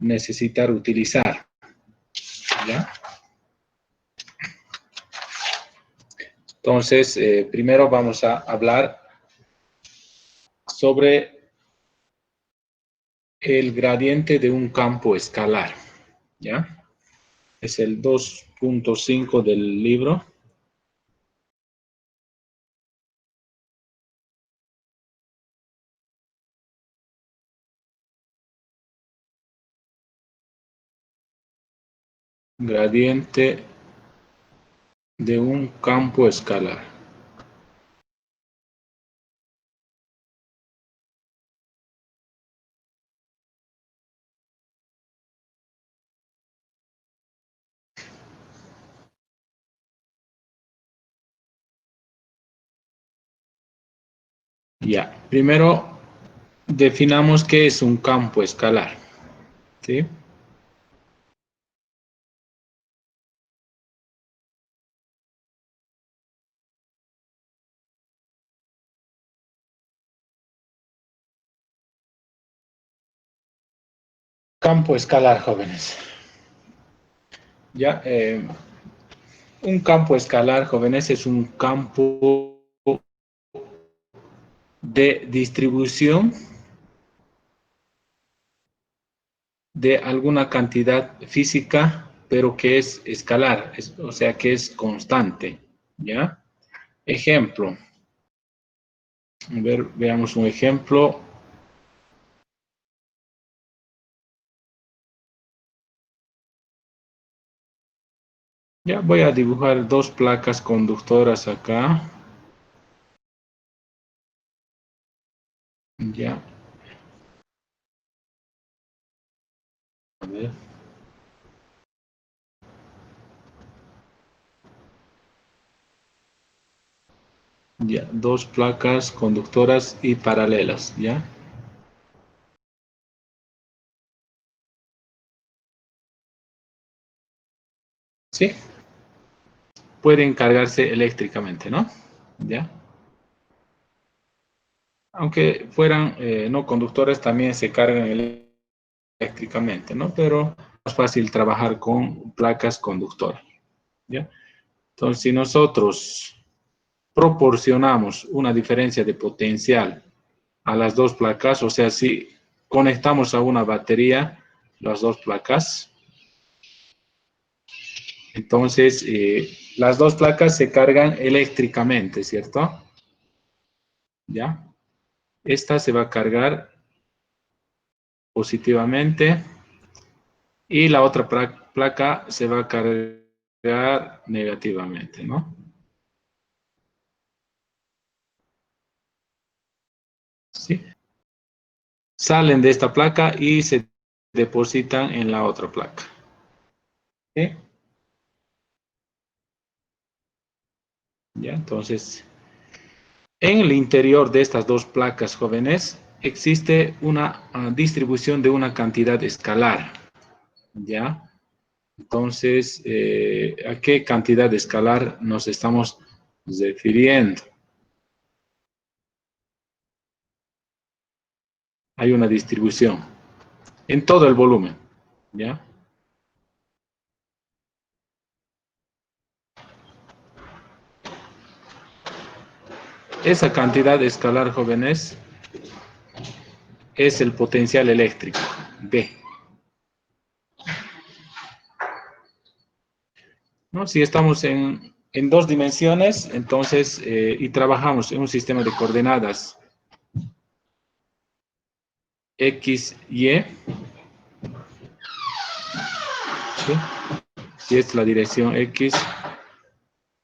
necesitar utilizar, ¿ya? Entonces, primero vamos a hablar sobre el gradiente de un campo escalar, ¿ya? Es el 2.5 del libro. Gradiente de un campo escalar. Ya, primero definamos qué es un campo escalar, ¿sí? Campo escalar, jóvenes. Ya, un campo escalar, jóvenes, es un campo de distribución de alguna cantidad física, pero que es escalar, o sea, que es constante, ¿ya? Ejemplo. A ver, veamos un ejemplo. Ya voy a dibujar dos placas conductoras acá. Ya. A ver. Ya, dos placas conductoras y paralelas, ¿ya? Sí, pueden cargarse eléctricamente, ¿no? ¿Ya? Aunque fueran no conductores, también se cargan eléctricamente, ¿no? Pero es más fácil trabajar con placas conductoras, ¿ya? Entonces, si nosotros proporcionamos una diferencia de potencial a las dos placas, o sea, si conectamos a una batería las dos placas, entonces las dos placas se cargan eléctricamente, ¿cierto? ¿Ya? Esta se va a cargar positivamente y la otra placa se va a cargar negativamente, ¿no? ¿Sí? Salen de esta placa y se depositan en la otra placa. ¿Sí? ¿Ya? Entonces, en el interior de estas dos placas, jóvenes, existe una distribución de una cantidad escalar, ¿ya? Entonces, ¿a qué cantidad escalar nos estamos refiriendo? Hay una distribución en todo el volumen, ¿ya? Esa cantidad escalar, jóvenes, es el potencial eléctrico, B, ¿no? Si estamos en dos dimensiones, entonces, y trabajamos en un sistema de coordenadas X, Y, ¿sí? Si esta es la dirección X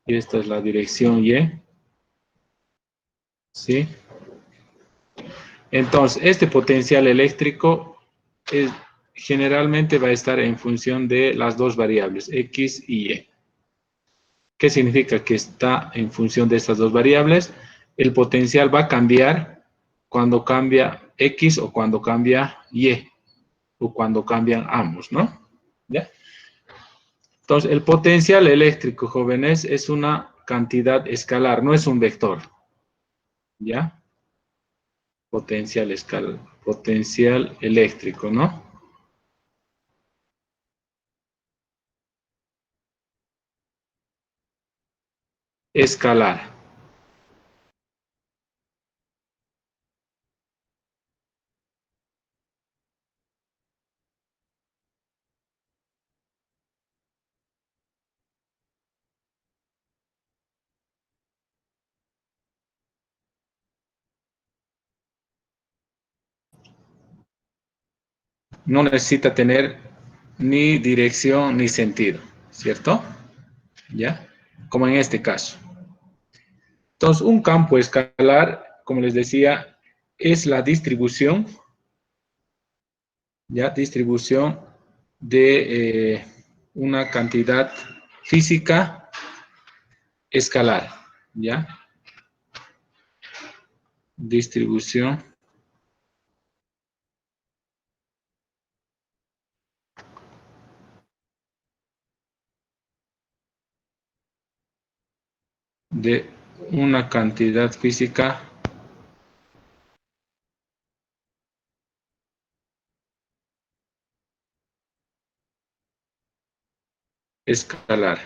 y esta es la dirección Y, ¿sí? Entonces, este potencial eléctrico generalmente va a estar en función de las dos variables, X y Y. ¿Qué significa que está en función de estas dos variables? El potencial va a cambiar cuando cambia X o cuando cambia Y, o cuando cambian ambos, ¿no? ¿Ya? Entonces, el potencial eléctrico, jóvenes, es una cantidad escalar, no es un vector. ¿Ya? Potencial escalar, potencial eléctrico, ¿no? escalar. No necesita tener ni dirección ni sentido, ¿cierto? ¿Ya? Como en este caso. Entonces, un campo escalar, como les decía, es la distribución, ¿ya? Distribución de una cantidad física escalar, ¿ya? Distribución de una cantidad física escalar,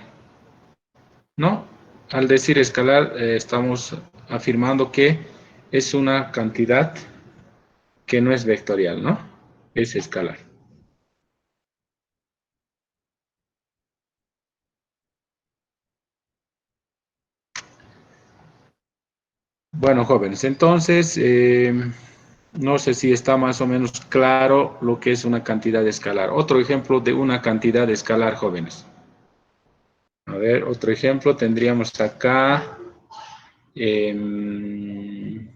¿no? Al decir escalar, estamos afirmando que es una cantidad que no es vectorial, ¿no? Es escalar. Bueno, jóvenes, entonces, no sé si está más o menos claro lo que es una cantidad escalar. Otro ejemplo de una cantidad escalar, jóvenes. A ver, otro ejemplo tendríamos acá. eh,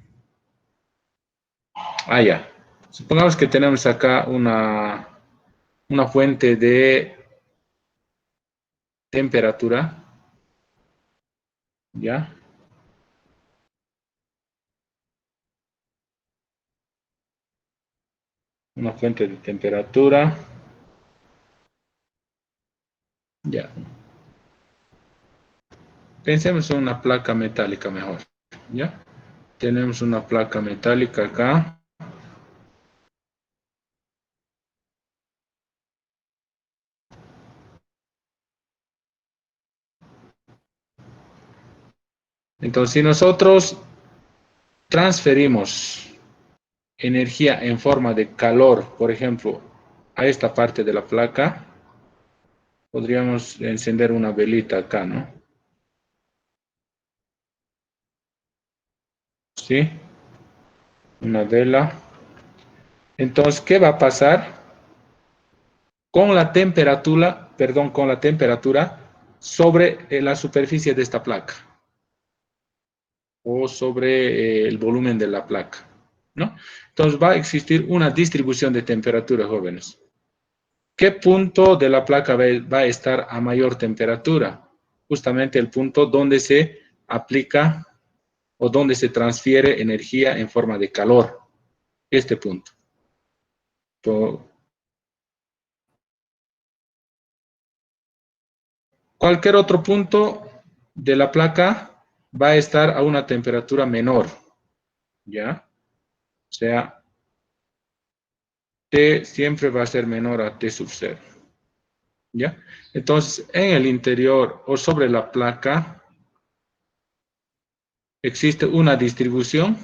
ya. Supongamos que tenemos acá una fuente de temperatura, ¿ya? Una fuente de temperatura, ¿ya? Pensemos en una placa metálica mejor, ¿ya? Tenemos una placa metálica acá. Entonces, si nosotros transferimos energía en forma de calor, por ejemplo, a esta parte de la placa, podríamos encender una velita acá, ¿no? ¿Sí? Una vela. Entonces, ¿qué va a pasar con la temperatura, perdón, con la temperatura sobre la superficie de esta placa o sobre el volumen de la placa, ¿no? Entonces va a existir una distribución de temperatura, jóvenes. ¿Qué punto de la placa va a estar a mayor temperatura? Justamente el punto donde se aplica o donde se transfiere energía en forma de calor. Este punto. Cualquier otro punto de la placa va a estar a una temperatura menor, ¿ya? O sea, T siempre va a ser menor a T sub 0, ¿ya? Entonces, en el interior o sobre la placa existe una distribución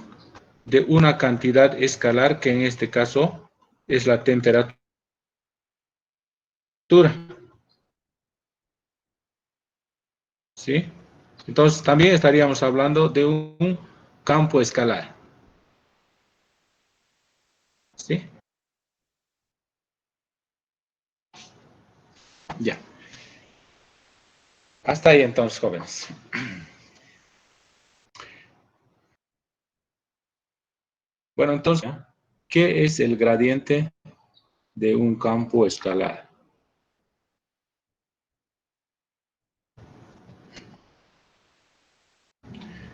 de una cantidad escalar que en este caso es la temperatura, ¿sí? Entonces, también estaríamos hablando de un campo escalar, ¿sí? Ya. Hasta ahí entonces, jóvenes. Bueno, entonces, ¿qué es el gradiente de un campo escalar?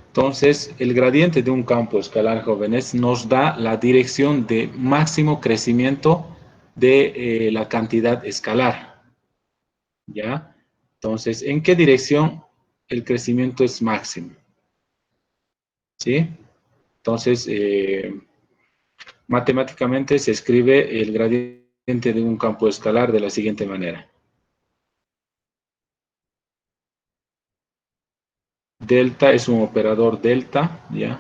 Entonces, el gradiente de un campo escalar, jóvenes, nos da la dirección de máximo crecimiento de la cantidad escalar, ¿ya? Entonces, ¿en qué dirección el crecimiento es máximo? ¿Sí? Entonces, matemáticamente se escribe el gradiente de un campo escalar de la siguiente manera. delta es un operador delta, ¿ya?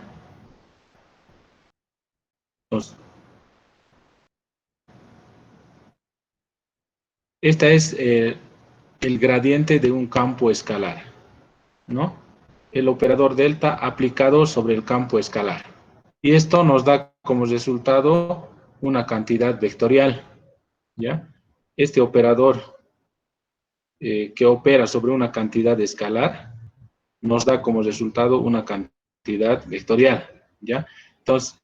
Entonces, esta es el gradiente de un campo escalar, ¿no? El operador delta aplicado sobre el campo escalar. Y esto nos da como resultado una cantidad vectorial, ¿ya? Este operador que opera sobre una cantidad escalar nos da como resultado una cantidad vectorial, ¿ya? Entonces,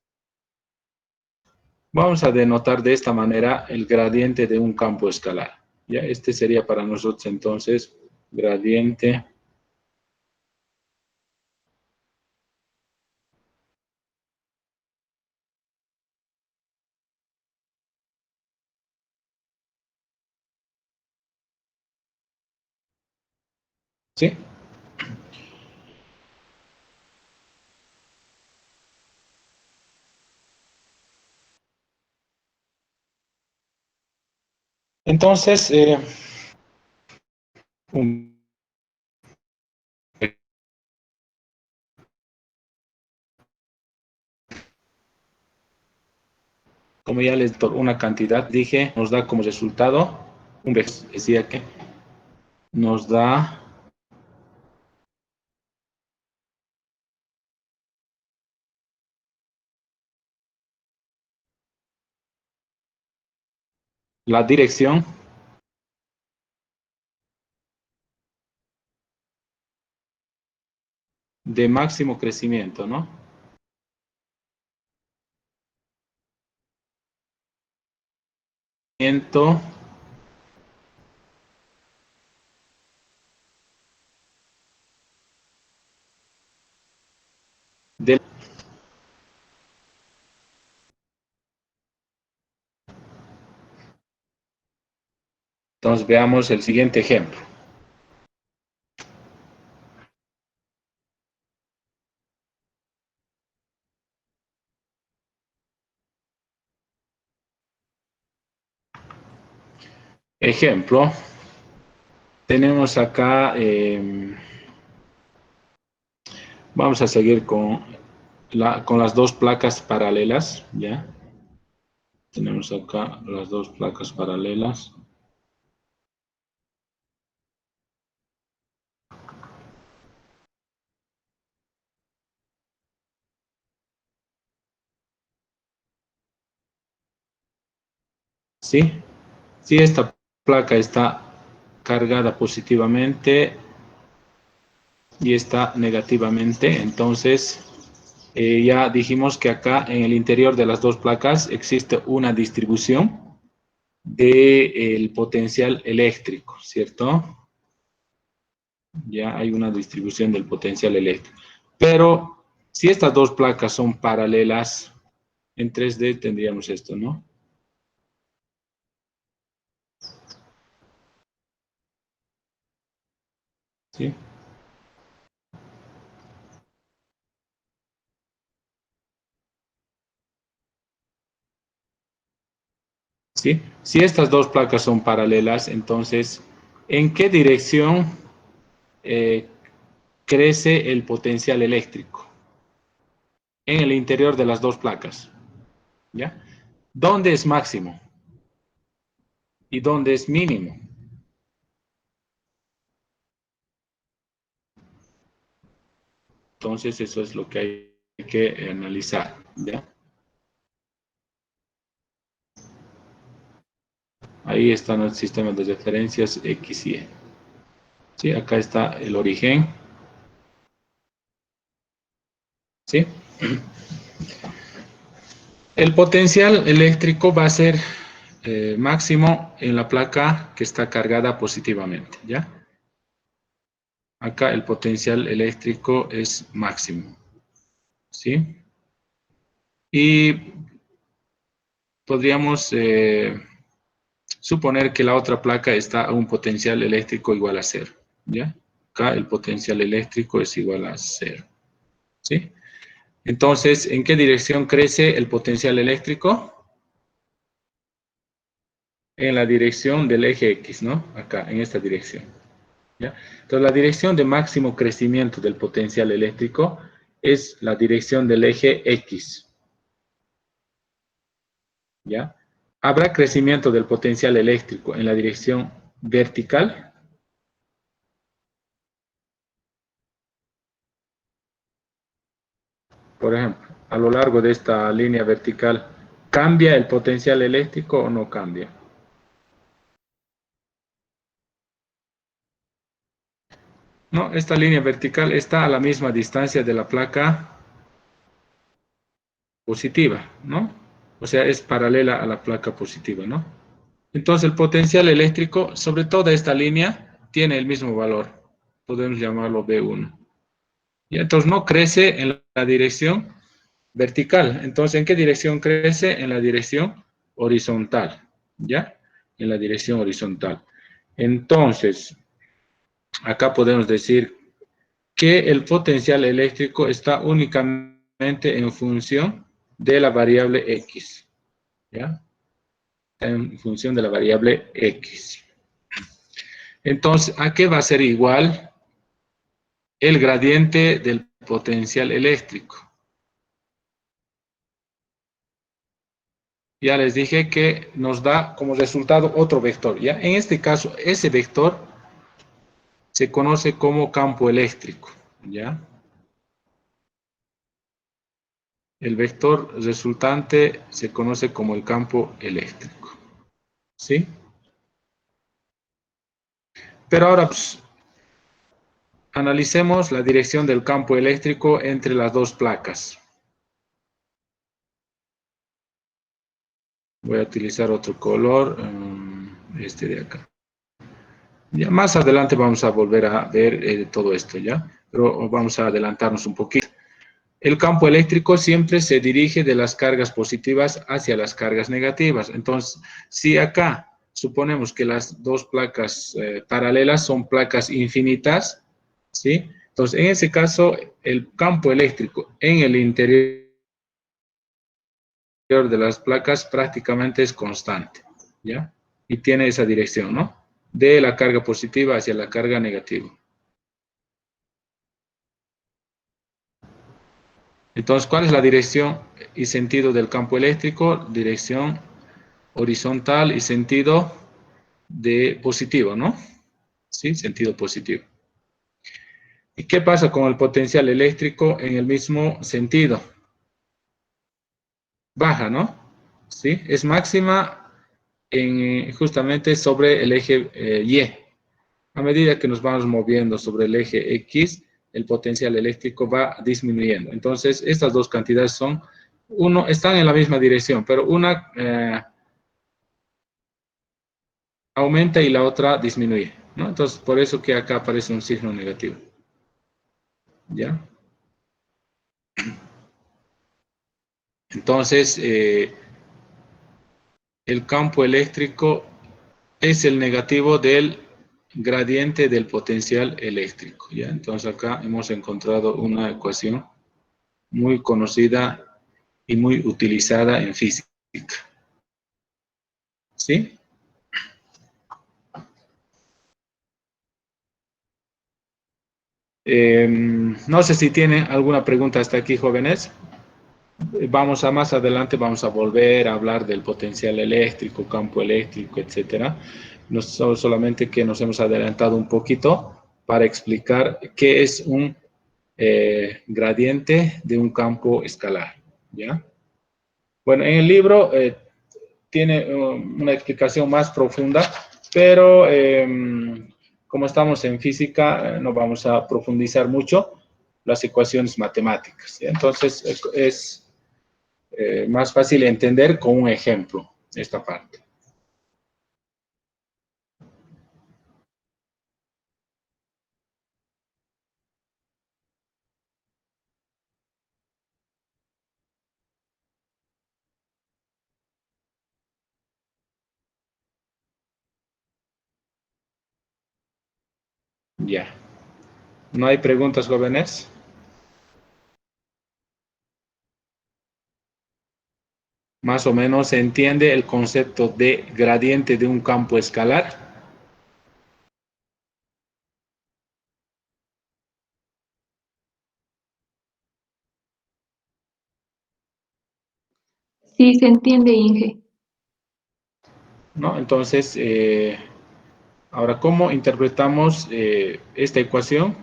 vamos a denotar de esta manera el gradiente de un campo escalar, ¿ya? Este sería para nosotros entonces gradiente ¿sí? Entonces, un- como ya les doy una cantidad, dije, nos da como resultado un vector, decía que nos da la dirección de máximo crecimiento, ¿no? Crecimiento del- Entonces veamos el siguiente ejemplo. Ejemplo, tenemos acá, vamos a seguir con las dos placas paralelas, ¿ya? Tenemos acá las dos placas paralelas. ¿Sí? Si esta placa está cargada positivamente y está negativamente, entonces ya dijimos que acá en el interior de las dos placas existe una distribución del potencial eléctrico, ¿cierto? Ya hay una distribución del potencial eléctrico. Pero si estas dos placas son paralelas, en 3D tendríamos esto, ¿no? ¿Sí? ¿Sí? Si estas dos placas son paralelas, entonces, ¿en qué dirección eh, crece el potencial eléctrico? En el interior de las dos placas, ¿ya? ¿Dónde es máximo y dónde es mínimo? Entonces, eso es lo que hay que analizar, ¿ya? Ahí están los sistemas de referencias X y Y. ¿Sí? Acá está el origen, ¿sí? El potencial eléctrico va a ser máximo en la placa que está cargada positivamente, ¿ya? Acá el potencial eléctrico es máximo, ¿sí? Y podríamos suponer que la otra placa está a un potencial eléctrico igual a cero, ¿ya? Acá el potencial eléctrico es igual a cero, ¿sí? Entonces, ¿en qué dirección crece el potencial eléctrico? En la dirección del eje X, ¿no? Acá, en esta dirección. ¿ya? Entonces, la dirección de máximo crecimiento del potencial eléctrico es la dirección del eje X, ¿ya? ¿Habrá crecimiento del potencial eléctrico en la dirección vertical? Por ejemplo, a lo largo de esta línea vertical, ¿cambia el potencial eléctrico o no cambia? No, esta línea vertical está a la misma distancia de la placa positiva, ¿no? O sea, es paralela a la placa positiva, ¿no? Entonces, el potencial eléctrico sobre toda esta línea tiene el mismo valor. Podemos llamarlo B1. Y entonces no crece en la dirección vertical. Entonces, ¿en qué dirección crece? En la dirección horizontal, ¿ya? En la dirección horizontal. Entonces, acá podemos decir que el potencial eléctrico está únicamente en función de la variable X, ¿ya? En función de la variable X. Entonces, ¿a qué va a ser igual el gradiente del potencial eléctrico? Ya les dije que nos da como resultado otro vector, ¿ya? En este caso, ese vector se conoce como campo eléctrico, ¿ya? El vector resultante se conoce como el campo eléctrico, ¿sí? Pero ahora, pues, analicemos la dirección del campo eléctrico entre las dos placas. Voy a utilizar otro color, este de acá. Ya más adelante vamos a volver a ver todo esto, ¿ya? Pero vamos a adelantarnos un poquito. El campo eléctrico siempre se dirige de las cargas positivas hacia las cargas negativas. Entonces, si acá suponemos que las dos placas paralelas son placas infinitas, ¿sí? Entonces, en ese caso, el campo eléctrico en el interior de las placas prácticamente es constante, ¿ya? Y tiene esa dirección, ¿no? De la carga positiva hacia la carga negativa. Entonces, ¿cuál es la dirección y sentido del campo eléctrico? Dirección horizontal y sentido de positivo, ¿no? Sí, sentido positivo. ¿Y qué pasa con el potencial eléctrico en el mismo sentido? Baja, ¿no? Sí, es máxima justamente sobre el eje Y. A medida que nos vamos moviendo sobre el eje X, el potencial eléctrico va disminuyendo. Entonces, estas dos cantidades están en la misma dirección, pero una aumenta y la otra disminuye, ¿no? Entonces, por eso que acá aparece un signo negativo, ¿ya? Entonces, el campo eléctrico es el negativo del gradiente del potencial eléctrico, ¿ya? Entonces, acá hemos encontrado una ecuación muy conocida y muy utilizada en física, ¿sí? No sé si tienen alguna pregunta hasta aquí, jóvenes. Vamos a más adelante, vamos a volver a hablar del potencial eléctrico, campo eléctrico, etcétera. No solamente que nos hemos adelantado un poquito para explicar qué es un gradiente de un campo escalar, ¿ya? Bueno, en el libro tiene una explicación más profunda, pero como estamos en física, no vamos a profundizar mucho las ecuaciones matemáticas, ¿ya? Entonces, es más fácil entender con un ejemplo esta parte. Ya. ¿No hay preguntas, jóvenes? Más o menos se entiende el concepto de gradiente de un campo escalar. Sí, se entiende, Inge. ¿No? Entonces, ahora, ¿cómo interpretamos esta ecuación?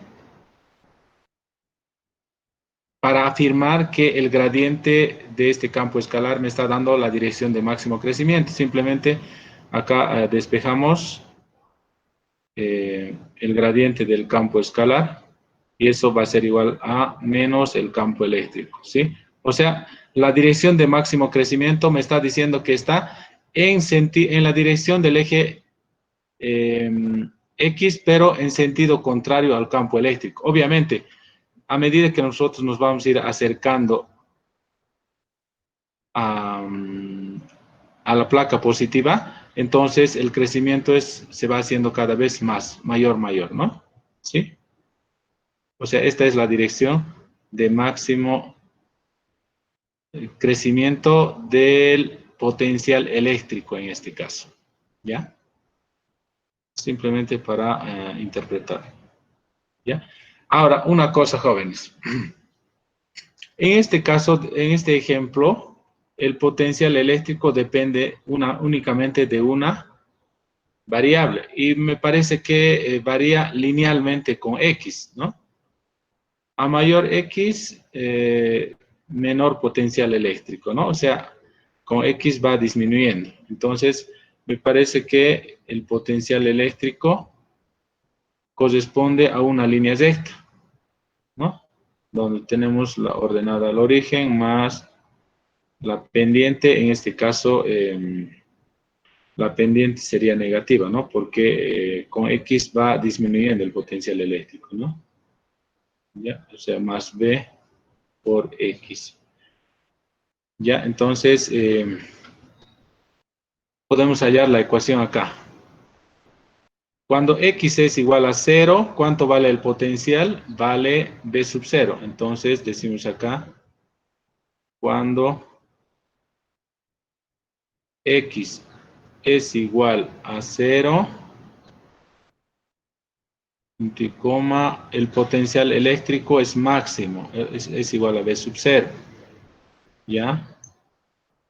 Para afirmar que el gradiente de este campo escalar me está dando la dirección de máximo crecimiento. Simplemente acá despejamos el gradiente del campo escalar y eso va a ser igual a menos el campo eléctrico, ¿sí? O sea, la dirección de máximo crecimiento me está diciendo que está en la dirección del eje X, pero en sentido contrario al campo eléctrico. Obviamente, a medida que nosotros nos vamos a ir acercando a la placa positiva, entonces el crecimiento se va haciendo cada vez más, mayor, ¿no? ¿Sí? O sea, esta es la dirección de máximo crecimiento del potencial eléctrico en este caso, ¿ya? Simplemente para interpretar, ¿ya? Ahora, una cosa, jóvenes. En este caso, en este ejemplo, el potencial eléctrico depende únicamente de una variable y me parece que varía linealmente con X, ¿no? A mayor X, menor potencial eléctrico, ¿no? O sea, con X va disminuyendo. Entonces, me parece que el potencial eléctrico corresponde a una línea recta, ¿no? Donde tenemos la ordenada al origen más la pendiente, en este caso, la pendiente sería negativa, ¿no? Porque con X va disminuyendo el potencial eléctrico, ¿no? ¿Ya? O sea, más B por X. ¿Ya? Entonces, podemos hallar la ecuación acá. Cuando X es igual a 0, ¿cuánto vale el potencial? Vale B sub 0. Entonces, decimos acá, cuando X es igual a 0, punto y coma, el potencial eléctrico es máximo, es igual a B sub 0. ¿Ya?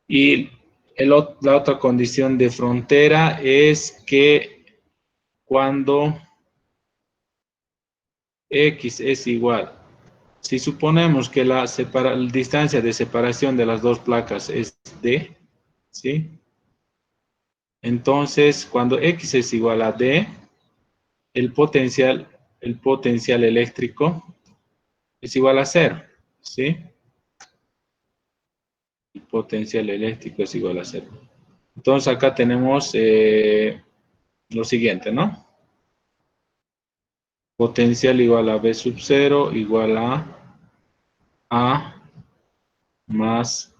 Y la otra condición de frontera es que cuando X es igual, si suponemos que la distancia de separación de las dos placas es D, ¿sí? Entonces, cuando X es igual a D, el potencial eléctrico es igual a 0, ¿sí? El potencial eléctrico es igual a 0. Entonces, acá tenemos lo siguiente, ¿no? Potencial igual a B sub 0 igual a más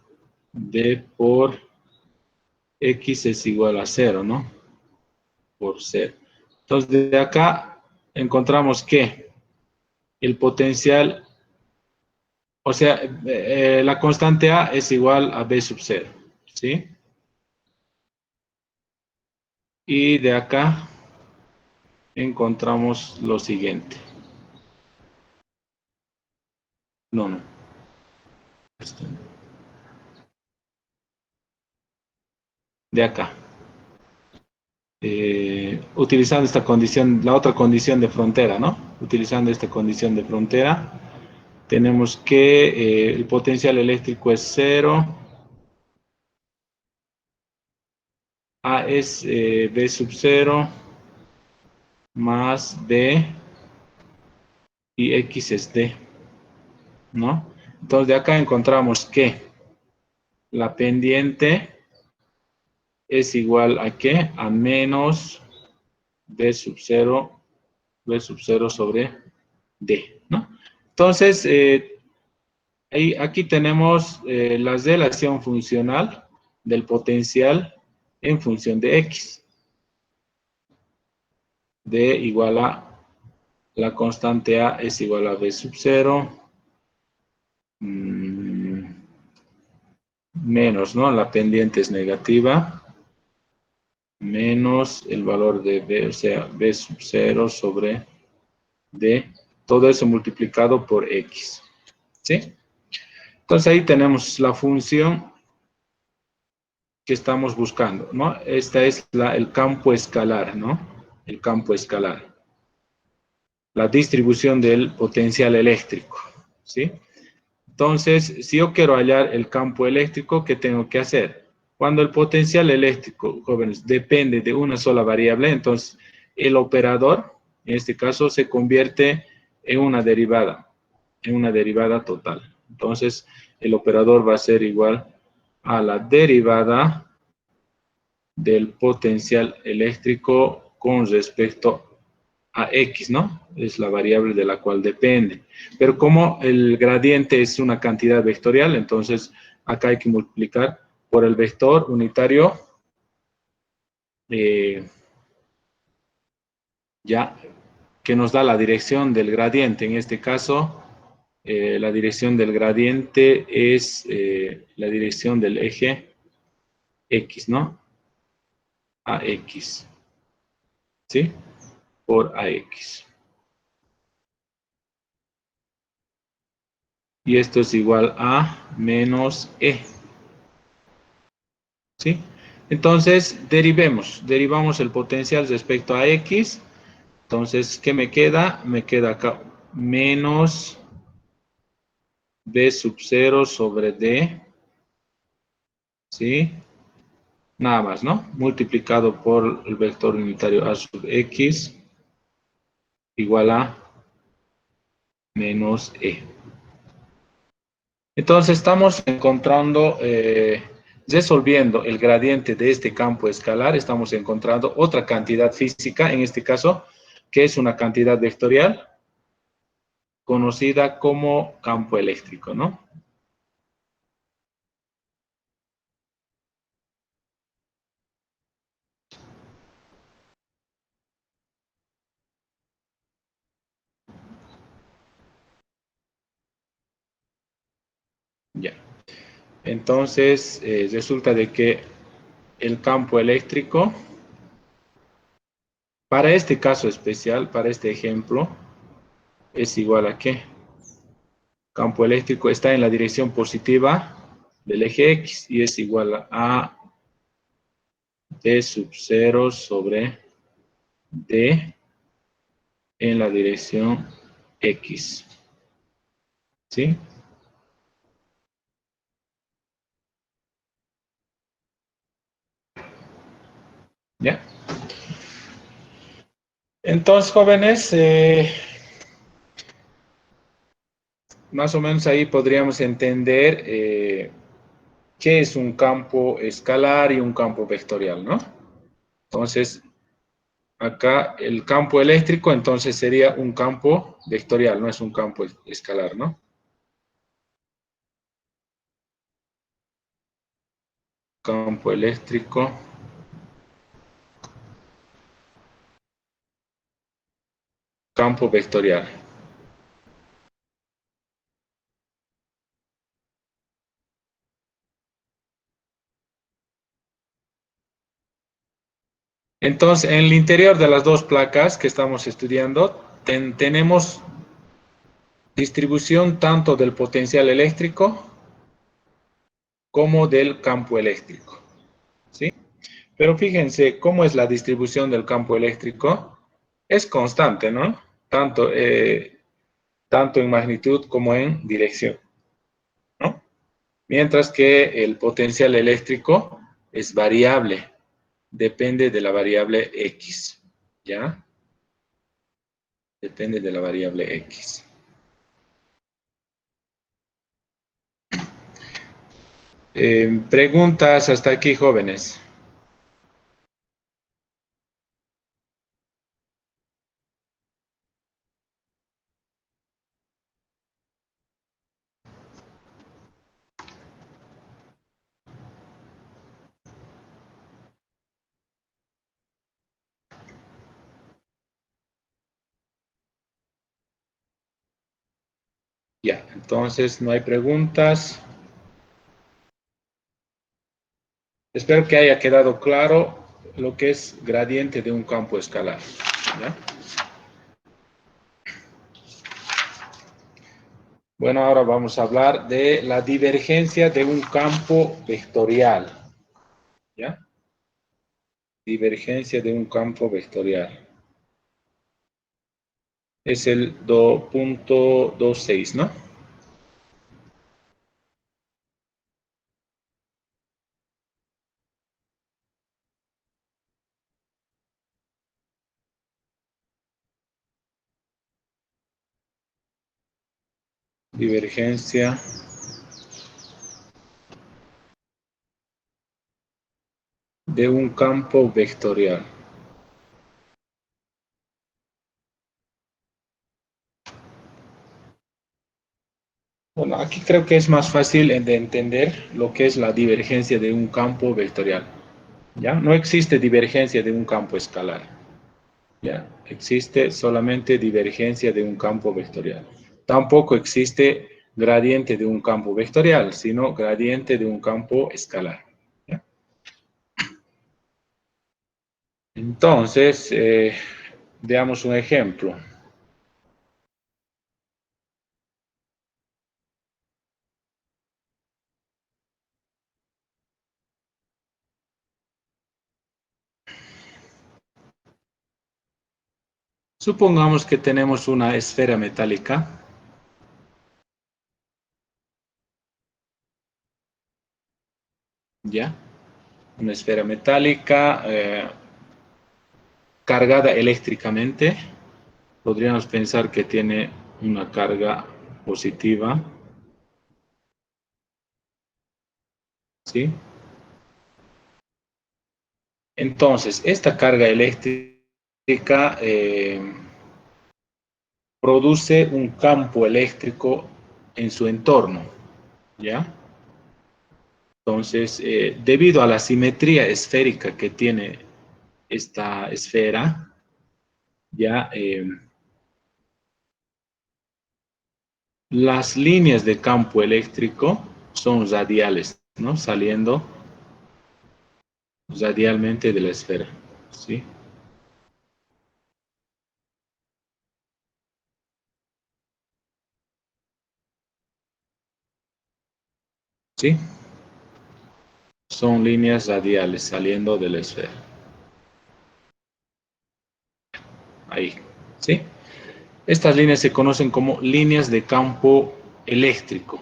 D por X es igual a 0, ¿no? Por 0. Entonces, de acá encontramos que el potencial, o sea, la constante A es igual a B sub 0, ¿sí? Y de acá encontramos lo siguiente. No. De acá. Utilizando esta condición, la otra condición de frontera, ¿no? Utilizando esta condición de frontera, tenemos que el potencial eléctrico es 0, A es B sub 0, más D, y X es D, ¿no? Entonces de acá encontramos que la pendiente es igual a ¿qué? A menos B sub 0, B sub 0 sobre D, ¿no? Entonces, aquí tenemos la relación funcional del potencial en función de X. D igual a la constante A es igual a B sub 0 menos, ¿no? La pendiente es negativa menos el valor de B, o sea, B sub 0 sobre D. Todo eso multiplicado por X. ¿Sí? Entonces ahí tenemos la función que estamos buscando, ¿no? Este es el campo escalar, ¿no? El campo escalar. La distribución del potencial eléctrico, ¿sí? Entonces, si yo quiero hallar el campo eléctrico, ¿qué tengo que hacer? Cuando el potencial eléctrico, jóvenes, depende de una sola variable, entonces el operador, en este caso, se convierte en una derivada total. Entonces, el operador va a ser igual a la derivada del potencial eléctrico con respecto a X, ¿no? Es la variable de la cual depende. Pero como el gradiente es una cantidad vectorial, entonces acá hay que multiplicar por el vector unitario, ya, que nos da la dirección del gradiente. En este caso, la dirección del gradiente es la dirección del eje X, ¿no? AX, ¿sí? Por AX. Y esto es igual a menos E, ¿sí? Entonces, derivamos el potencial respecto a X. Entonces, ¿qué me queda? Me queda acá menos B sub 0 sobre D, ¿sí? Nada más, ¿no? Multiplicado por el vector unitario A sub X igual a menos E. Entonces, estamos encontrando, resolviendo el gradiente de este campo escalar, estamos encontrando otra cantidad física, en este caso, que es una cantidad vectorial, conocida como campo eléctrico, ¿no? Ya. Entonces, resulta de que el campo eléctrico, para este caso especial, para este ejemplo, es igual a ¿qué? Campo eléctrico está en la dirección positiva del eje X y es igual a D sub 0 sobre D en la dirección X. ¿Sí? ¿Ya? Entonces, jóvenes, más o menos ahí podríamos entender qué es un campo escalar y un campo vectorial, ¿no? Entonces, acá el campo eléctrico entonces sería un campo vectorial, no es un campo escalar, ¿no? Campo eléctrico, campo vectorial. Entonces, en el interior de las dos placas que estamos estudiando, tenemos distribución tanto del potencial eléctrico como del campo eléctrico, ¿sí? Pero fíjense cómo es la distribución del campo eléctrico. Es constante, ¿no? Tanto en magnitud como en dirección, ¿no? Mientras que el potencial eléctrico es variable, depende de la variable X, ¿ya? Depende de la variable X. Preguntas hasta aquí, jóvenes. Ya, entonces no hay preguntas. Espero que haya quedado claro lo que es gradiente de un campo escalar, ¿ya? Bueno, ahora vamos a hablar de la divergencia de un campo vectorial. ¿ya? Divergencia de un campo vectorial. Es el 2.26, ¿no? Divergencia de un campo vectorial. Bueno, aquí creo que es más fácil de entender lo que es la divergencia de un campo vectorial. ¿Ya? No existe divergencia de un campo escalar. ¿Ya? Existe solamente divergencia de un campo vectorial. Tampoco existe gradiente de un campo vectorial, sino gradiente de un campo escalar. ¿Ya? Entonces, veamos un ejemplo. Supongamos que tenemos una esfera metálica, ¿ya? Una esfera metálica cargada eléctricamente. Podríamos pensar que tiene una carga positiva, ¿sí? Entonces, esta carga eléctrica produce un campo eléctrico en su entorno, ¿ya? Entonces, debido a la simetría esférica que tiene esta esfera, ya las líneas de campo eléctrico son radiales, ¿no? Saliendo radialmente de la esfera, ¿sí? ¿Sí? Son líneas radiales saliendo de la esfera. Ahí, ¿sí? Estas líneas se conocen como líneas de campo eléctrico.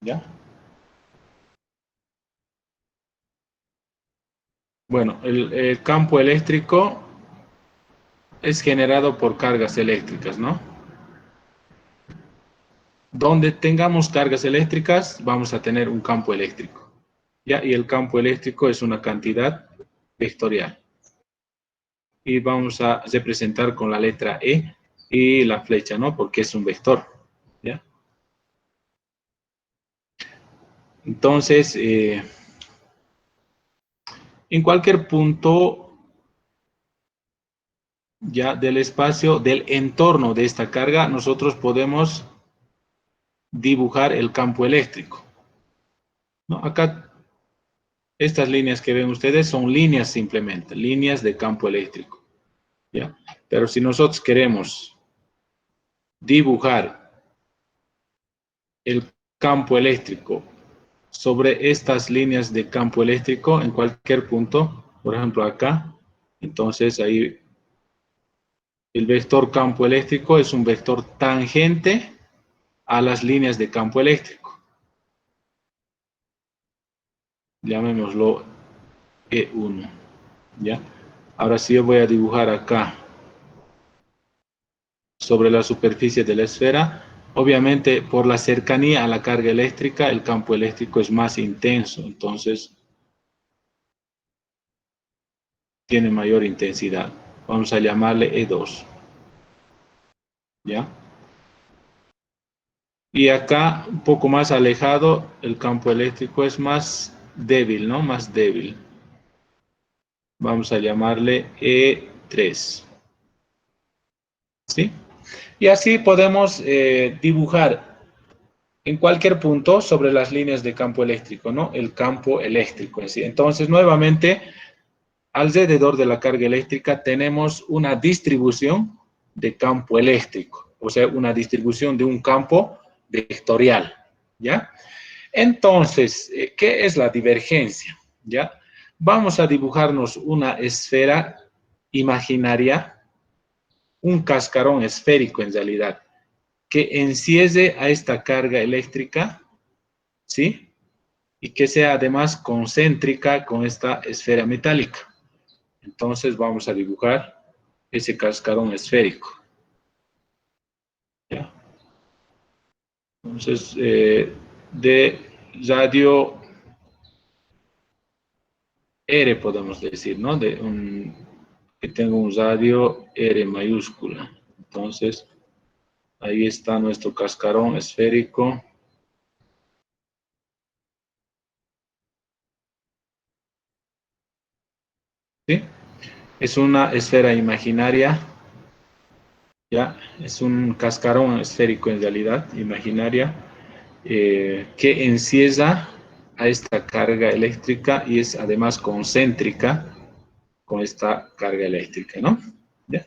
¿Ya? Bueno, el campo eléctrico es generado por cargas eléctricas, ¿no? Donde tengamos cargas eléctricas, vamos a tener un campo eléctrico. ¿Ya? Y el campo eléctrico es una cantidad vectorial. Y vamos a representar con la letra E y la flecha, ¿no? Porque es un vector. ¿Ya? Entonces, en cualquier punto ya del espacio, del entorno de esta carga, nosotros podemos dibujar el campo eléctrico, ¿no? Acá, estas líneas que ven ustedes son líneas simplemente, líneas de campo eléctrico, ¿ya? Pero si nosotros queremos dibujar el campo eléctrico sobre estas líneas de campo eléctrico en cualquier punto, por ejemplo acá, entonces ahí el vector campo eléctrico es un vector tangente a las líneas de campo eléctrico. Llamémoslo E1, ¿ya? Ahora sí yo voy a dibujar acá sobre la superficie de la esfera. Obviamente, por la cercanía a la carga eléctrica, el campo eléctrico es más intenso, entonces tiene mayor intensidad. Vamos a llamarle E2, ¿ya? Y acá, un poco más alejado, el campo eléctrico es más débil, ¿no? Más débil. Vamos a llamarle E3, ¿sí? Y así podemos dibujar en cualquier punto sobre las líneas de campo eléctrico, ¿no? El campo eléctrico en sí. Entonces, nuevamente, alrededor de la carga eléctrica tenemos una distribución de campo eléctrico, o sea, una distribución de un campo vectorial, ¿ya? Entonces, ¿qué es la divergencia? ¿Ya? Vamos a dibujarnos una esfera imaginaria, un cascarón esférico en realidad, que enciende a esta carga eléctrica, ¿sí? Y que sea además concéntrica con esta esfera metálica. Entonces vamos a dibujar ese cascarón esférico. ¿Ya? Entonces, de radio R podemos decir, ¿no? Que tenga un radio R mayúscula. Entonces, ahí está nuestro cascarón esférico. ¿Sí? Es una esfera imaginaria, ¿ya? Es un cascarón esférico en realidad, imaginaria, que encierra a esta carga eléctrica y es además concéntrica con esta carga eléctrica, ¿no? ¿Ya?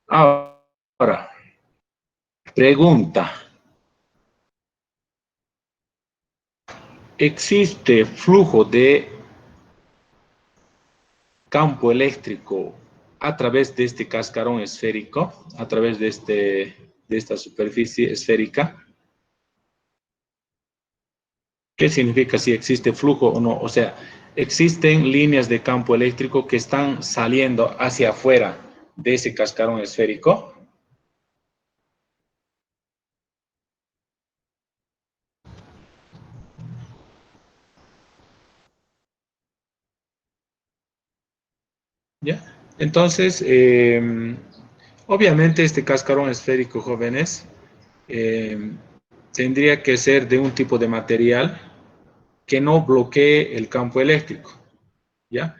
Ahora, pregunta. ¿Existe flujo de campo eléctrico a través de este cascarón esférico, a través de esta superficie esférica? ¿Qué significa si existe flujo o no? O sea, existen líneas de campo eléctrico que están saliendo hacia afuera de ese cascarón esférico. ¿Ya? Entonces, obviamente este cascarón esférico, jóvenes, eh, tendría que ser de un tipo de material que no bloquee el campo eléctrico, ¿ya?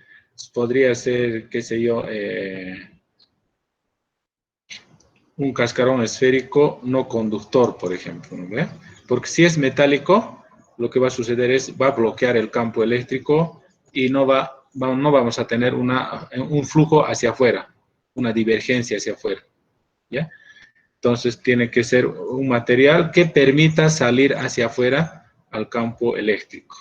Podría ser, qué sé yo, un cascarón esférico no conductor, por ejemplo, ¿no ve? Porque si es metálico, lo que va a suceder es, va a bloquear el campo eléctrico y no vamos a tener un flujo hacia afuera, una divergencia hacia afuera, ¿ya? Entonces tiene que ser un material que permita salir hacia afuera al campo eléctrico,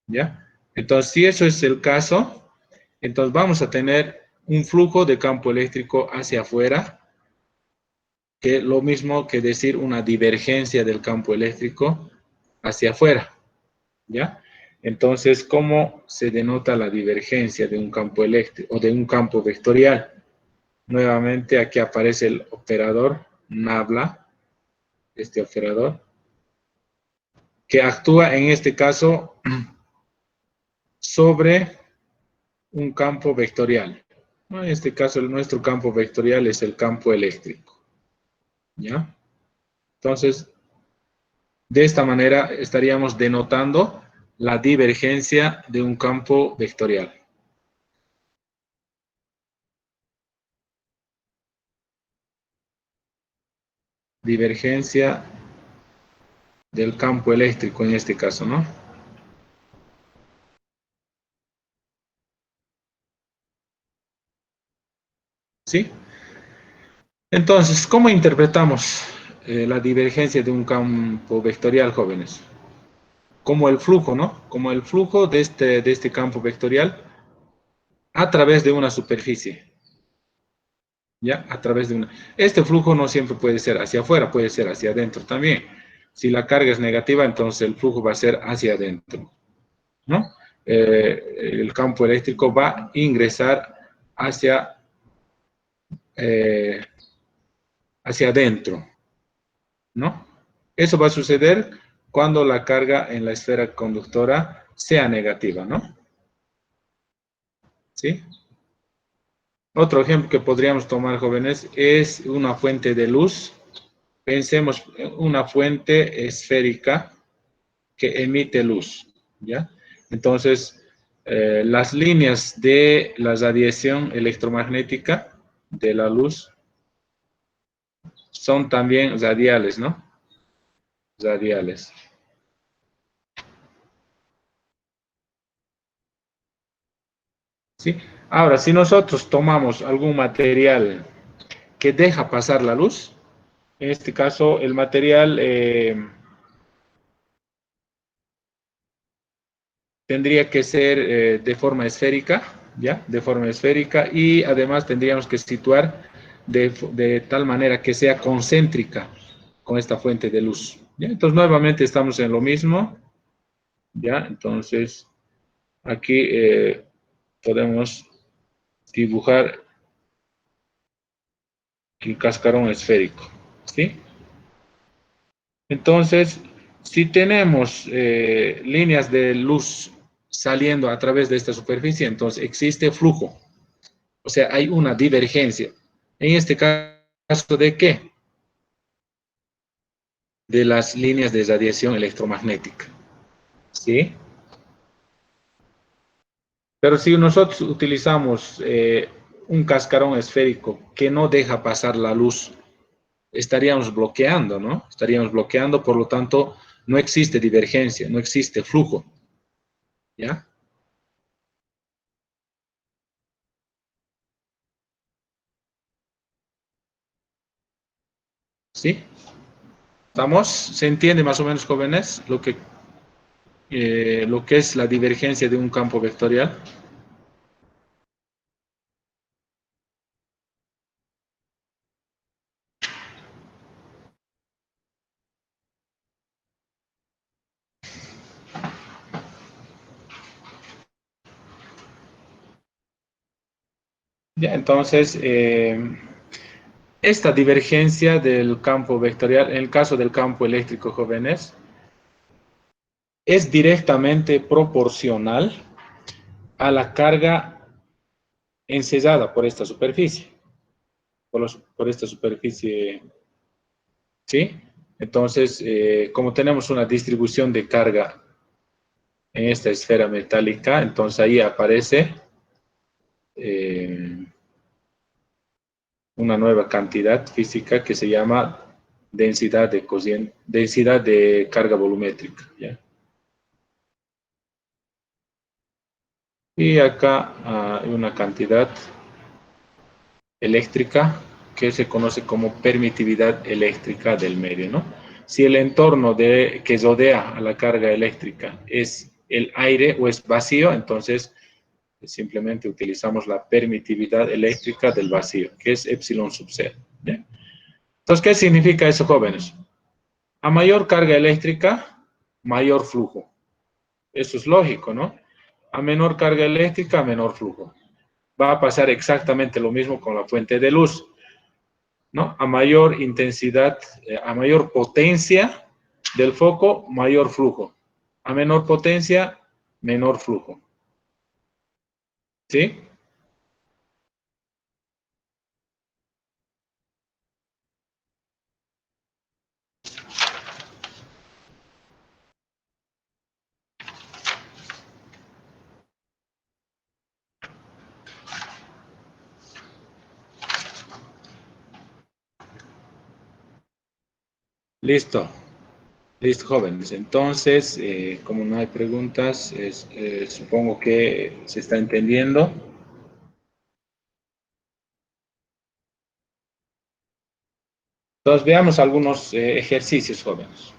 ¿ya? Entonces, si eso es el caso, entonces vamos a tener un flujo de campo eléctrico hacia afuera, que es lo mismo que decir una divergencia del campo eléctrico hacia afuera, ¿ya? Entonces, ¿cómo se denota la divergencia de un campo eléctrico o de un campo vectorial? Nuevamente aquí aparece el operador nabla, este operador, que actúa en este caso sobre un campo vectorial. En este caso, nuestro campo vectorial es el campo eléctrico, ¿ya? Entonces, de esta manera estaríamos denotando la divergencia de un campo vectorial. Divergencia del campo eléctrico en este caso, ¿no? ¿Sí? Entonces, ¿cómo interpretamos la divergencia de un campo vectorial, jóvenes? Como el flujo, ¿no? Como el flujo de este campo vectorial a través de una superficie. ¿Ya? A través de una... Este flujo no siempre puede ser hacia afuera, puede ser hacia adentro también. Si la carga es negativa, entonces el flujo va a ser hacia adentro, ¿no? El campo eléctrico va a ingresar hacia, eh, hacia adentro, ¿no? Eso va a suceder cuando la carga en la esfera conductora sea negativa, ¿no? ¿Sí? Otro ejemplo que podríamos tomar, jóvenes, es una fuente de luz. Pensemos en una fuente esférica que emite luz, ¿ya? Entonces, las líneas de la radiación electromagnética de la luz son también radiales, ¿no? Radiales. ¿sí? Ahora, si nosotros tomamos algún material que deja pasar la luz, en este caso el material tendría que ser de forma esférica, ¿ya? De forma esférica y además tendríamos que situar de tal manera que sea concéntrica con esta fuente de luz. ¿Ya? Entonces, nuevamente estamos en lo mismo, ¿ya? Entonces, aquí podemos dibujar el cascarón esférico, ¿sí? Entonces, si tenemos líneas de luz saliendo a través de esta superficie, entonces existe flujo. O sea, hay una divergencia. En este caso, ¿de qué? De las líneas de radiación electromagnética. ¿Sí? Pero si nosotros utilizamos un cascarón esférico que no deja pasar la luz, estaríamos bloqueando, ¿no? Estaríamos bloqueando, por lo tanto, no existe divergencia, no existe flujo. ¿Ya? ¿Sí? ¿Estamos? ¿Se entiende más o menos, jóvenes, lo que es la divergencia de un campo vectorial? Ya, entonces, esta divergencia del campo vectorial, en el caso del campo eléctrico, jóvenes, es directamente proporcional a la carga ensayada por esta superficie, por esta superficie, ¿sí? Entonces, como tenemos una distribución de carga en esta esfera metálica, entonces ahí aparece eh, una nueva cantidad física que se llama densidad de carga volumétrica, ¿ya? Y acá hay una cantidad eléctrica que se conoce como permitividad eléctrica del medio, ¿no? Si el entorno que rodea a la carga eléctrica es el aire o es vacío, entonces simplemente utilizamos la permitividad eléctrica del vacío, que es epsilon sub 0. ¿Ya? Entonces, ¿qué significa eso, jóvenes? A mayor carga eléctrica, mayor flujo. Eso es lógico, ¿no? A menor carga eléctrica, menor flujo. Va a pasar exactamente lo mismo con la fuente de luz, ¿no? A mayor intensidad, a mayor potencia del foco, mayor flujo. A menor potencia, menor flujo. ¿Sí? Listo. Listo, jóvenes. Entonces, como no hay preguntas, supongo que se está entendiendo. Entonces, veamos algunos ejercicios, jóvenes.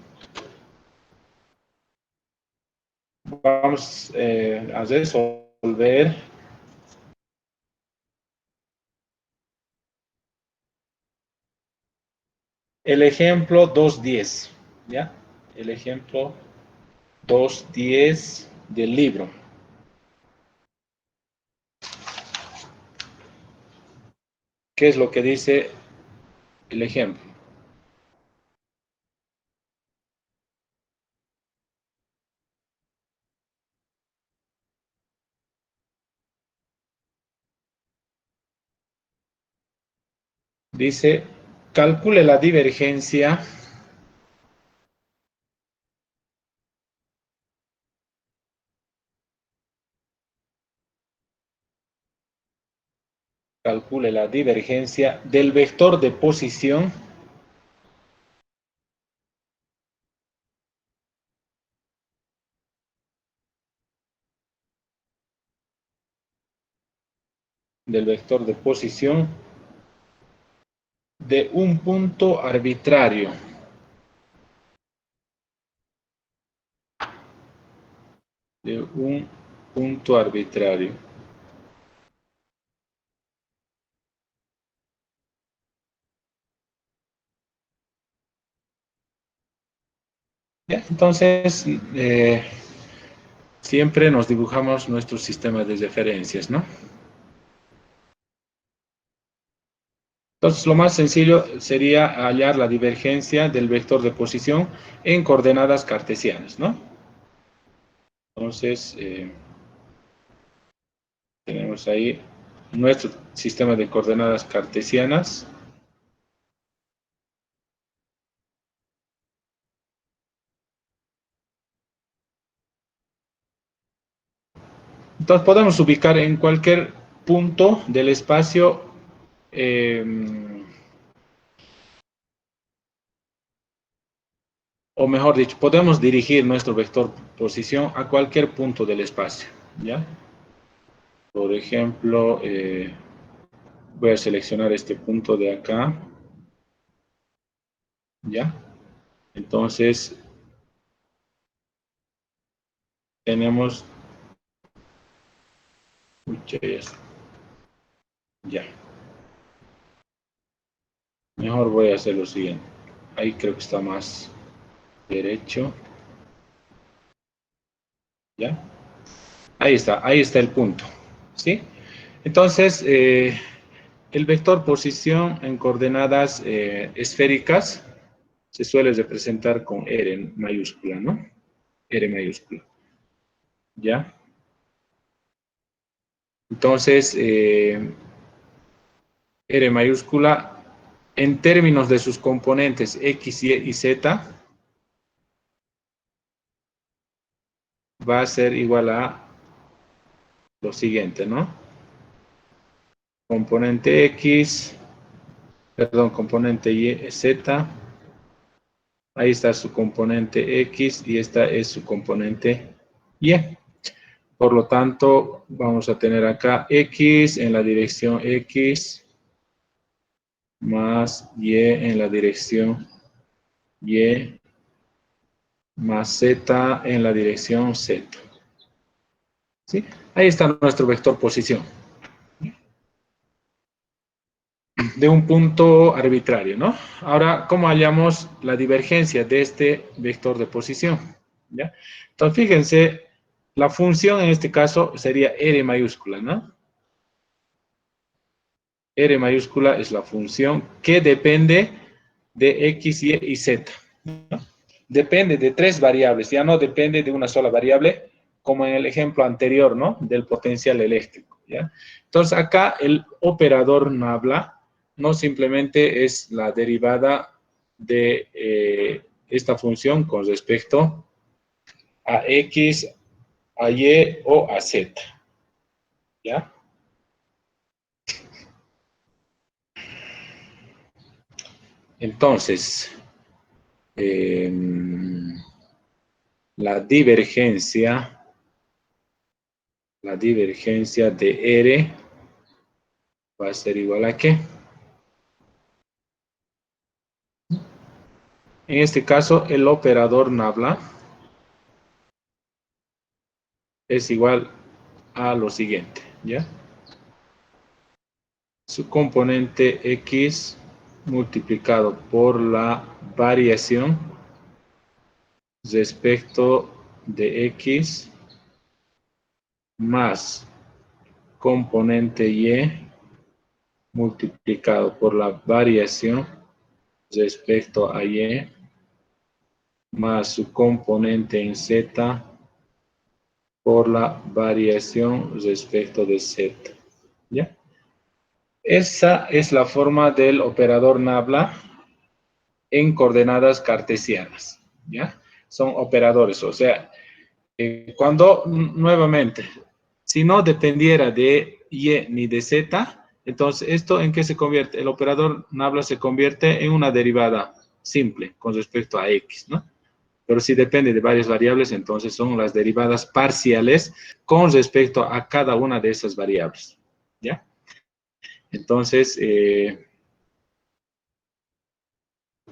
Vamos a resolver el ejemplo 2.10, ¿ya? El ejemplo 2.10 del libro. ¿Qué es lo que dice el ejemplo? Dice, calcule la divergencia, calcule la divergencia del vector de posición del vector de posición de un punto arbitrario. De un punto arbitrario. ¿Ya? Entonces, siempre nos dibujamos nuestro sistema de referencias, ¿no? Entonces, lo más sencillo sería hallar la divergencia del vector de posición en coordenadas cartesianas, ¿no? Entonces, tenemos ahí nuestro sistema de coordenadas cartesianas. Entonces, podemos ubicar en cualquier punto del espacio o mejor dicho, podemos dirigir nuestro vector posición a cualquier punto del espacio, ¿ya? Por ejemplo, voy a seleccionar este punto de acá, ¿ya? Entonces, tenemos... Ya. Mejor voy a hacer lo siguiente. Ahí creo que está más derecho. ¿Ya? Ahí está el punto. ¿Sí? Entonces, el vector posición en coordenadas esféricas se suele representar con R en mayúscula, ¿no? R mayúscula. ¿Ya? Entonces, R mayúscula, en términos de sus componentes X, Y y Z, va a ser igual a lo siguiente, ¿no? Componente X, perdón, componente Y, Z, ahí está su componente X y esta es su componente Y. Por lo tanto, vamos a tener acá X en la dirección X más Y en la dirección Y más Z en la dirección Z. ¿Sí? Ahí está nuestro vector posición de un punto arbitrario, ¿no? Ahora, ¿cómo hallamos la divergencia de este vector de posición? ¿Ya? Entonces, fíjense, la función en este caso sería R mayúscula, ¿no? R mayúscula es la función que depende de X, Y y Z, ¿no? Depende de tres variables, ya no depende de una sola variable, como en el ejemplo anterior, ¿no? Del potencial eléctrico, ¿ya? Entonces, acá el operador Nabla no simplemente es la derivada de esta función con respecto a X, a Y o a Z, ¿ya? Entonces, eh, la divergencia de R va a ser igual a ¿qué? En este caso, el operador Nabla es igual a lo siguiente, ¿ya? Su componente X multiplicado por la variación respecto de X más componente Y multiplicado por la variación respecto a Y más su componente en Z por la variación respecto de Z. ¿Ya? Esa es la forma del operador Nabla en coordenadas cartesianas. ¿Ya? Son operadores, o sea, cuando nuevamente, si no dependiera de Y ni de Z, entonces, ¿esto en qué se convierte? El operador Nabla se convierte en una derivada simple con respecto a X, ¿no? Pero si depende de varias variables, entonces son las derivadas parciales con respecto a cada una de esas variables, ¿ya? Entonces,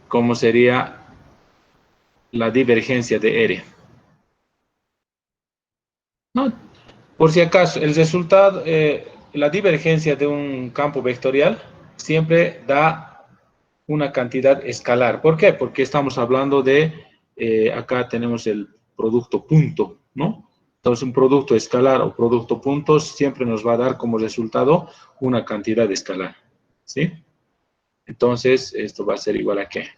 ¿cómo sería la divergencia de R? No, por si acaso, el resultado, la divergencia de un campo vectorial siempre da una cantidad escalar. ¿Por qué? Porque estamos hablando de, acá tenemos el producto punto, ¿no? Entonces, un producto escalar o producto puntos siempre nos va a dar como resultado una cantidad escalar, ¿sí? Entonces, esto va a ser igual a qué.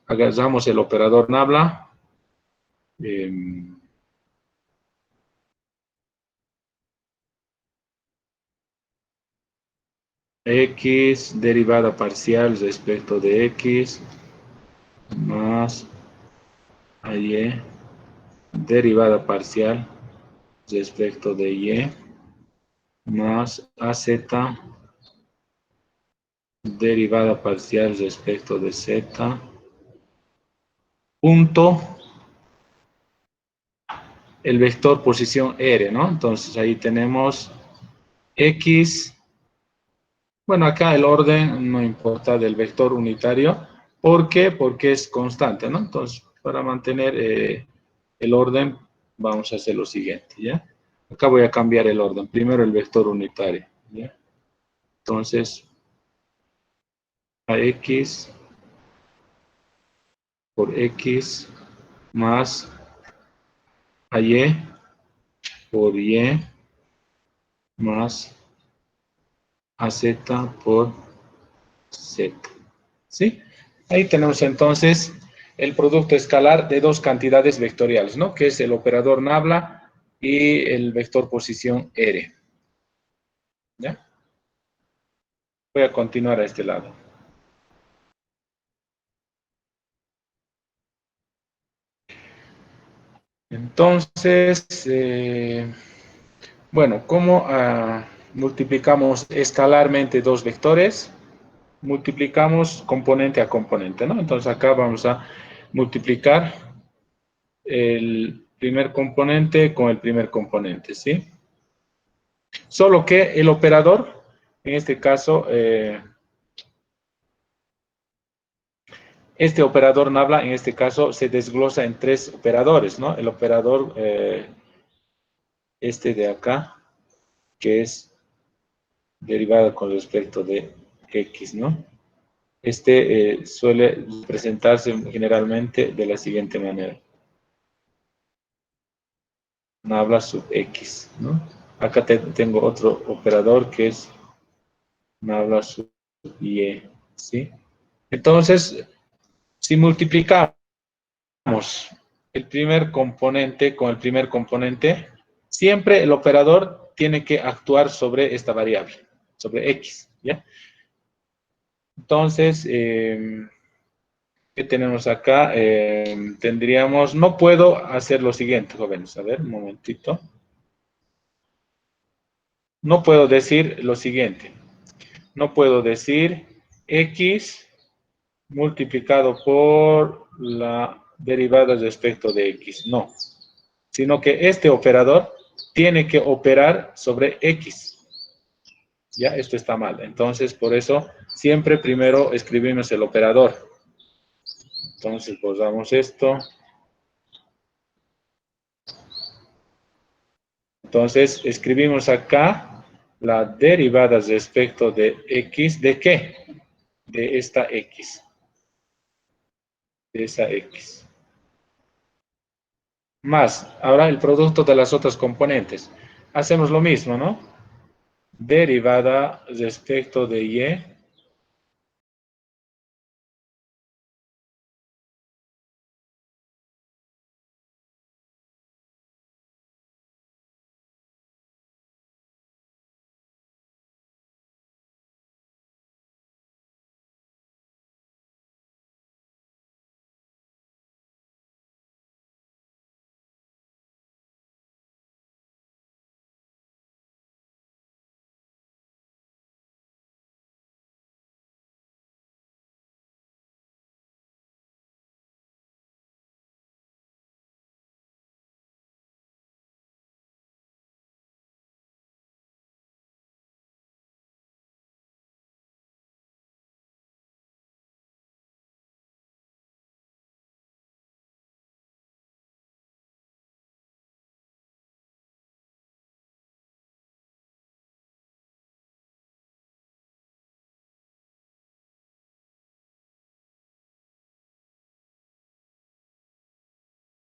Agarramos el operador Nabla. Eh, X derivada parcial respecto de X más Y derivada parcial respecto de Y más AZ derivada parcial respecto de Z punto el vector posición R, ¿no? Entonces ahí tenemos X, bueno, acá el orden no importa del vector unitario. ¿Por qué? Porque es constante, ¿no? Entonces, para mantener el orden, vamos a hacer lo siguiente, ¿ya? Acá voy a cambiar el orden. Primero el vector unitario, ¿ya? Entonces, AX por X más AY por Y más AZ por Z, ¿sí? Ahí tenemos entonces el producto escalar de dos cantidades vectoriales, ¿no? Que es el operador Nabla y el vector posición R, ¿ya? Voy a continuar a este lado. Entonces, bueno, ¿cómo multiplicamos escalarmente dos vectores? Multiplicamos componente a componente, ¿no? Entonces acá vamos a multiplicar el primer componente con el primer componente, ¿sí? Solo que el operador, en este caso, este operador Nabla, en este caso, se desglosa en tres operadores, ¿no? El operador, este de acá, que es derivado con respecto de X, ¿no? Este suele presentarse generalmente de la siguiente manera. Nabla sub X, ¿no? Acá tengo otro operador que es Nabla sub Y, ¿sí? Entonces, si multiplicamos el primer componente con el primer componente, siempre el operador tiene que actuar sobre esta variable, sobre X, ¿ya? Entonces, ¿qué tenemos acá? Tendríamos, no puedo hacer lo siguiente, jóvenes, a ver, un momentito. No puedo decir lo siguiente. No puedo decir X multiplicado por la derivada respecto de X, no. Sino que este operador tiene que operar sobre X. Ya, esto está mal. Entonces, por eso, siempre primero escribimos el operador. Entonces, borramos esto. Entonces, escribimos acá la derivada respecto de X. ¿De qué? De esta X. De esa X. Más, ahora el producto de las otras componentes. Hacemos lo mismo, ¿no? Derivada respecto de Y